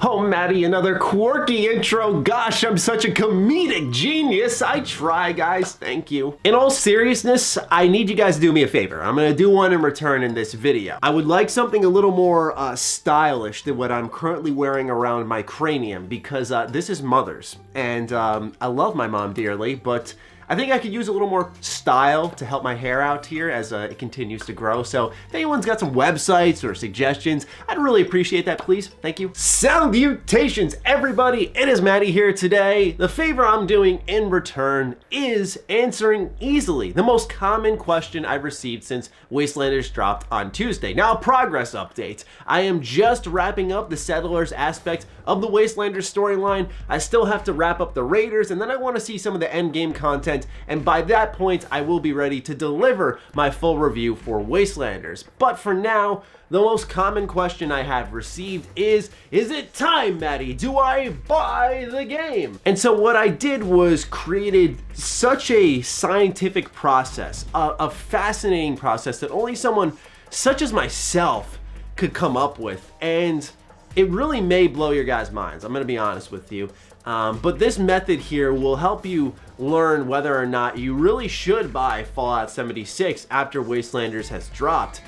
Oh, Matty, another quirky intro. Gosh, I'm such a comedic genius. I try, guys. Thank you. In all seriousness, I need you guys to do me a favor. I'm gonna do one in return in this video. I would like something a little more stylish than what I'm currently wearing around my cranium because this is Mother's. And I love my mom dearly, but I think I could use a little more style to help my hair out here as it continues to grow. So if anyone's got some websites or suggestions, I'd really appreciate that, please. Thank you. Salutations, everybody. It is Matty here today. The favor I'm doing in return is answering easily the most common question I've received since Wastelanders dropped on Tuesday. Now, a progress update. I am just wrapping up the Settlers aspect of the Wastelanders storyline. I still have to wrap up the Raiders, and then I want to see some of the end game content, and by that point I will be ready to deliver my full review for Wastelanders. But for now, the most common question I have received is it time, Matty? Do I buy the game? And so what I did was created such a scientific process, a fascinating process that only someone such as myself could come up with, and it really may blow your guys' minds. I'm gonna be honest with you. But this method here will help you learn whether or not you really should buy Fallout 76 after Wastelanders has dropped.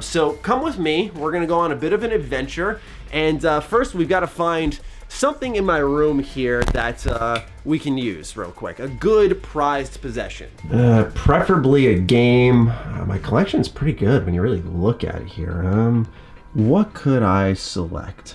So come with me. We're gonna go on a bit of an adventure. And first we've gotta find something in my room here that we can use real quick. A good prized possession. Preferably a game. My collection's pretty good when you really look at it here. What could I select?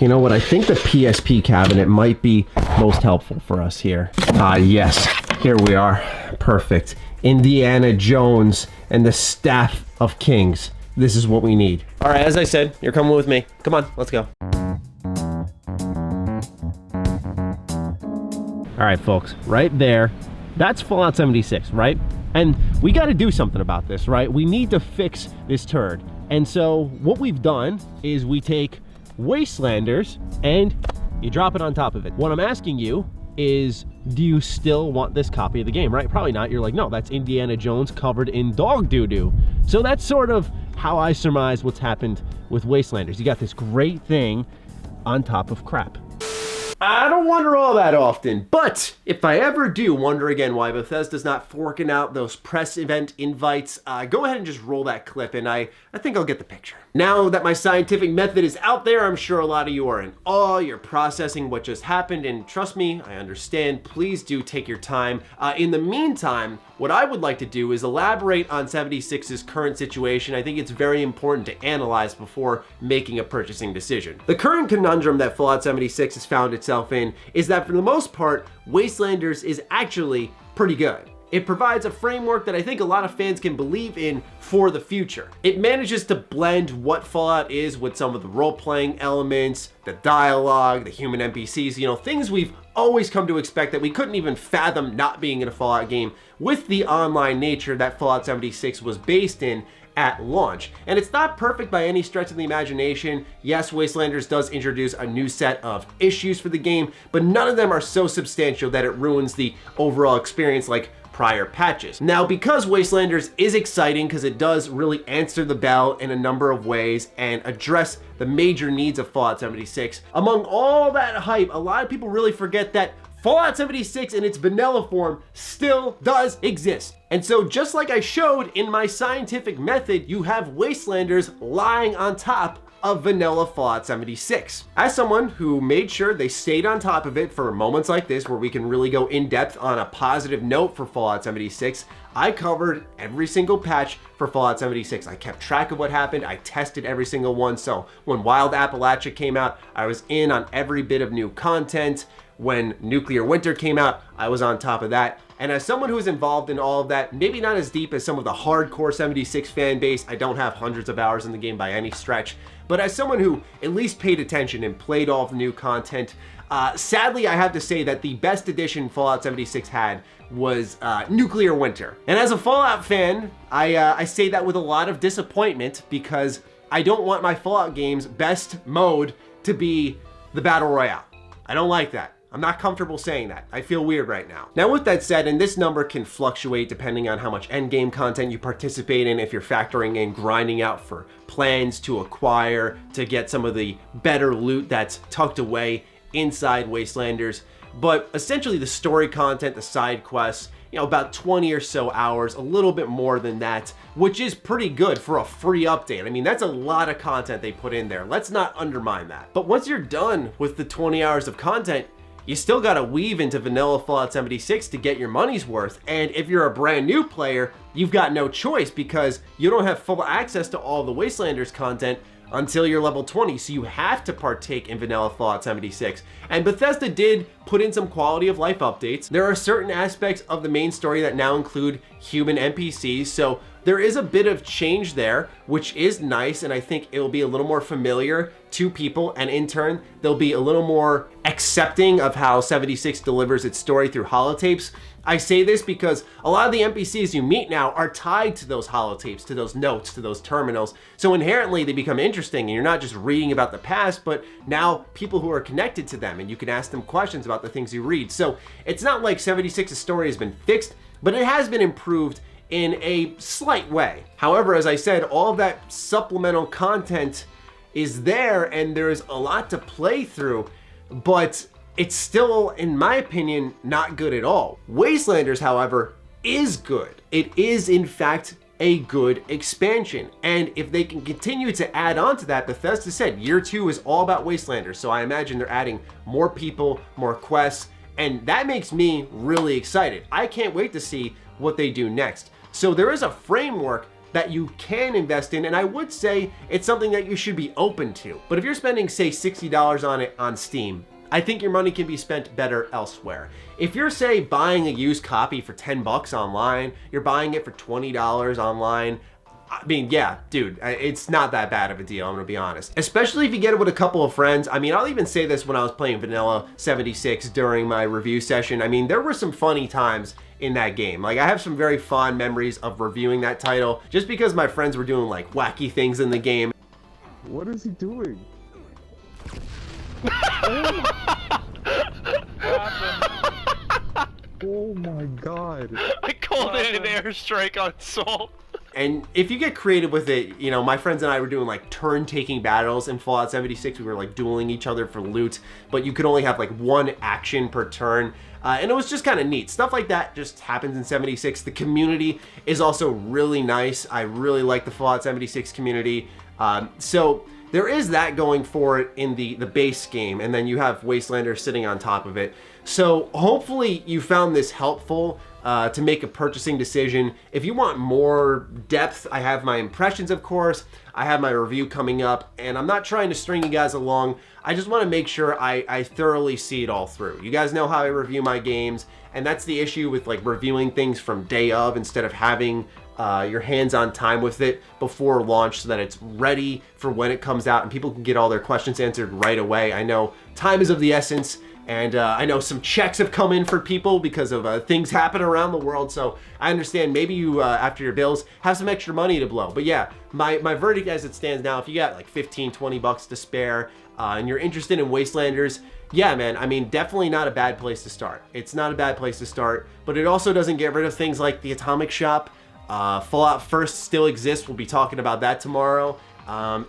You know what, I think the PSP cabinet might be most helpful for us here. Yes, here we are. Perfect. Indiana Jones and the Staff of Kings. This is what we need. All right, as I said, you're coming with me. Come on, let's go. All right, folks, right there, that's Fallout 76, right? And we got to do something about this, right? We need to fix this turd. And so what we've done is we take Wastelanders and you drop it on top of it. What I'm asking you is, do you still want this copy of the game, right? Probably not. You're like, no, that's Indiana Jones covered in dog doo-doo. So that's sort of how I surmise what's happened with Wastelanders. You got this great thing on top of crap. I don't wonder all that often, but if I ever do wonder again why Bethesda's not forking out those press event invites, go ahead and just roll that clip, and I think I'll get the picture. Now that my scientific method is out there, I'm sure a lot of you are in awe, you're processing what just happened, and trust me, I understand. Please do take your time. In the meantime, what I would like to do is elaborate on 76's current situation. I think it's very important to analyze before making a purchasing decision. The current conundrum that Fallout 76 has found itself in is that for the most part, Wastelanders is actually pretty good. It provides a framework that I think a lot of fans can believe in for the future. It manages to blend what Fallout is with some of the role-playing elements, the dialogue, the human NPCs, you know, things we've always come to expect that we couldn't even fathom not being in a Fallout game, with the online nature that Fallout 76 was based in at launch. And it's not perfect by any stretch of the imagination. Yes, Wastelanders does introduce a new set of issues for the game, but none of them are so substantial that it ruins the overall experience like prior patches. Now, because Wastelanders is exciting because it does really answer the bell in a number of ways and address the major needs of Fallout 76, among all that hype, a lot of people really forget that Fallout 76 in its vanilla form still does exist. And so just like I showed in my scientific method, you have Wastelanders lying on top of vanilla Fallout 76. As someone who made sure they stayed on top of it for moments like this where we can really go in depth on a positive note for Fallout 76, I covered every single patch for Fallout 76. I kept track of what happened. I tested every single one. So when Wild Appalachia came out, I was in on every bit of new content. When Nuclear Winter came out, I was on top of that. And as someone who is involved in all of that, maybe not as deep as some of the hardcore 76 fan base, I don't have hundreds of hours in the game by any stretch, but as someone who at least paid attention and played all the new content, sadly I have to say that the best edition Fallout 76 had was Nuclear Winter. And as a Fallout fan, I say that with a lot of disappointment because I don't want my Fallout game's best mode to be the Battle Royale. I don't like that. I'm not comfortable saying that. I feel weird right now. Now with that said, and this number can fluctuate depending on how much endgame content you participate in, if you're factoring in grinding out for plans to acquire, to get some of the better loot that's tucked away inside Wastelanders. But essentially the story content, the side quests, you know, about 20 or so hours, a little bit more than that, which is pretty good for a free update. I mean, that's a lot of content they put in there. Let's not undermine that. But once you're done with the 20 hours of content, you still gotta weave into vanilla Fallout 76 to get your money's worth. And if you're a brand new player, you've got no choice because you don't have full access to all the Wastelanders content until you're level 20, so you have to partake in vanilla Fallout 76. And Bethesda did put in some quality of life updates. There are certain aspects of the main story that now include human NPCs, so there is a bit of change there, which is nice, and I think it will be a little more familiar to people, and in turn, they'll be a little more accepting of how 76 delivers its story through holotapes. I say this because a lot of the NPCs you meet now are tied to those holotapes, to those notes, to those terminals. So inherently they become interesting, and you're not just reading about the past, but now people who are connected to them, and you can ask them questions about the things you read. So it's not like 76's story has been fixed, but it has been improved in a slight way. However, as I said, all of that supplemental content is there, and there's a lot to play through, but it's still, in my opinion, not good at all. Wastelanders, however, is good. It is, in fact, a good expansion. And if they can continue to add on to that, Bethesda said year 2 is all about Wastelanders. So I imagine they're adding more people, more quests, and that makes me really excited. I can't wait to see what they do next. So there is a framework that you can invest in, and I would say it's something that you should be open to. But if you're spending, say, $60 on it on Steam, I think your money can be spent better elsewhere. If you're, say, buying a used copy for 10 bucks online, you're buying it for $20 online, I mean, yeah, dude, it's not that bad of a deal, I'm gonna be honest. Especially if you get it with a couple of friends. I mean, I'll even say this when I was playing Vanilla 76 during my review session. I mean, there were some funny times in that game. Like, I have some very fond memories of reviewing that title, just because my friends were doing, like, wacky things in the game. What is he doing? Oh my god. I called it an airstrike on Salt. And if you get creative with it, you know, my friends and I were doing like turn-taking battles in Fallout 76. We were like dueling each other for loot, but you could only have like one action per turn. And it was just kind of neat. Stuff like that just happens in 76. The community is also really nice. I really like the Fallout 76 community. So there is that going for it in the base game, and then you have Wastelanders sitting on top of it. So hopefully you found this helpful to make a purchasing decision. If you want more depth, I have my impressions, of course. I have my review coming up, and I'm not trying to string you guys along. I just want to make sure I thoroughly see it all through. You guys know how I review my games, and that's the issue with like reviewing things from day of instead of having your hands-on time with it before launch so that it's ready for when it comes out and people can get all their questions answered right away. I know time is of the essence, and I know some checks have come in for people because of things happen around the world, so I understand maybe you, after your bills, have some extra money to blow. But yeah, my verdict as it stands now, if you got like 15, 20 bucks to spare and you're interested in Wastelanders, yeah, man, I mean, definitely not a bad place to start. It's not a bad place to start, but it also doesn't get rid of things like the Atomic Shop. Fallout First still exists. We'll be talking about that tomorrow.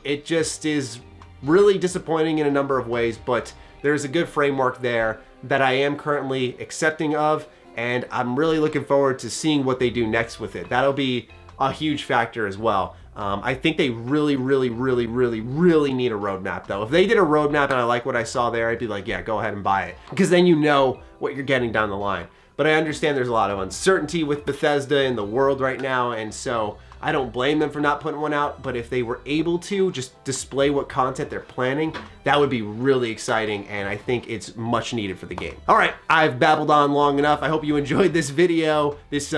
It just is really disappointing in a number of ways, but there's a good framework there that I am currently accepting of, and I'm really looking forward to seeing what they do next with it. That'll be a huge factor as well. I think they really need a roadmap though. If they did a roadmap and I like what I saw there, I'd be like, yeah, go ahead and buy it, because then you know what you're getting down the line. But I understand there's a lot of uncertainty with Bethesda in the world right now, and so I don't blame them for not putting one out, but if they were able to just display what content they're planning, that would be really exciting, and I think it's much needed for the game. All right, I've babbled on long enough. I hope you enjoyed this video, this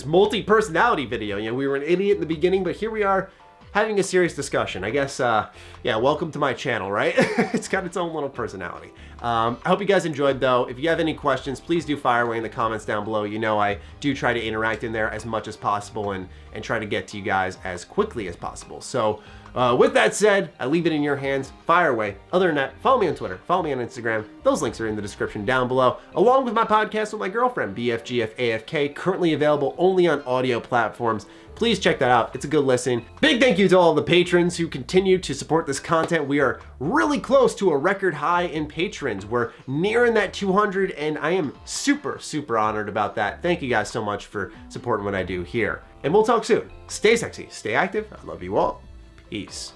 multi-personality video. You know, we were an idiot in the beginning, but here we are having a serious discussion. I guess, yeah, welcome to my channel, right? It's got its own little personality. I hope you guys enjoyed though. If you have any questions, please do fire away in the comments down below. You know I do try to interact in there as much as possible and try to get to you guys as quickly as possible. So with that said, I leave it in your hands. Fire away. Other than that, follow me on Twitter, follow me on Instagram. Those links are in the description down below, along with my podcast with my girlfriend, BFGFAFK, currently available only on audio platforms. Please check that out. It's a good listen. Big thank you to all the patrons who continue to support this content. We are really close to a record high in patrons. We're nearing that 200, and I am super, super honored about that. Thank you guys so much for supporting what I do here. And we'll talk soon. Stay sexy, stay active. I love you all. Peace.